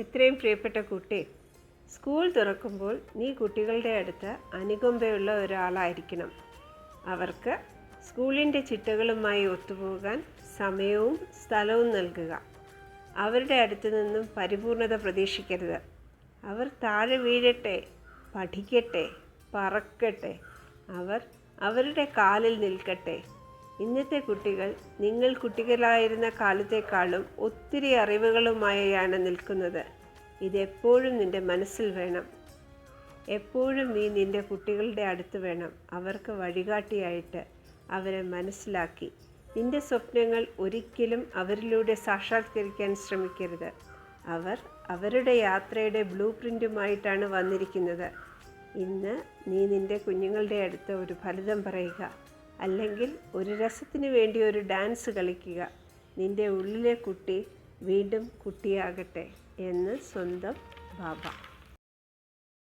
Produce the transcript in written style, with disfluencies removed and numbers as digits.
എത്രയും പ്രിയപ്പെട്ട കുട്ടി, സ്കൂൾ തുറക്കുമ്പോൾ നീ കുട്ടികളുടെ അടുത്ത് അനുകമ്പയുള്ള ഒരാളായിരിക്കണം. അവർക്ക് സ്കൂളിൻ്റെ ചിട്ടകളുമായി ഒത്തുപോകാൻ സമയവും സ്ഥലവും നൽകുക. അവരുടെ അടുത്ത് നിന്നും പരിപൂർണത പ്രതീക്ഷിക്കരുത്. അവർ താഴെ വീഴട്ടെ, പഠിക്കട്ടെ, പറക്കട്ടെ, അവർ അവരുടെ കാലിൽ നിൽക്കട്ടെ. ഇന്നത്തെ കുട്ടികൾ നിങ്ങൾ കുട്ടികളായിരുന്ന കാലത്തേക്കാളും ഒത്തിരി അറിവുകളുമായാണ് നിൽക്കുന്നത്. ഇതെപ്പോഴും നിൻ്റെ മനസ്സിൽ വേണം. എപ്പോഴും നീ നിൻ്റെ കുട്ടികളുടെ അടുത്ത് വേണം. അവർക്ക് വഴികാട്ടിയായിട്ട് അവരെ മനസ്സിലാക്കി നിൻ്റെ സ്വപ്നങ്ങൾ ഒരിക്കലും അവരിലൂടെ സാക്ഷാത്കരിക്കാൻ ശ്രമിക്കരുത്. അവർ അവരുടെ യാത്രയുടെ ബ്ലൂ പ്രിൻറ്റുമായിട്ടാണ് വന്നിരിക്കുന്നത്. ഇന്ന് നീ നിൻ്റെ കുഞ്ഞുങ്ങളുടെ അടുത്ത് ഒരു ഫലിതം പറയുക, അല്ലെങ്കിൽ ഒരു രസത്തിന് വേണ്ടി ഒരു ഡാൻസ് കളിക്കുക. നിൻ്റെ ഉള്ളിലെ കുട്ടി വീണ്ടും കുട്ടിയാകട്ടെ എന്ന് സ്വന്തം ബാബ.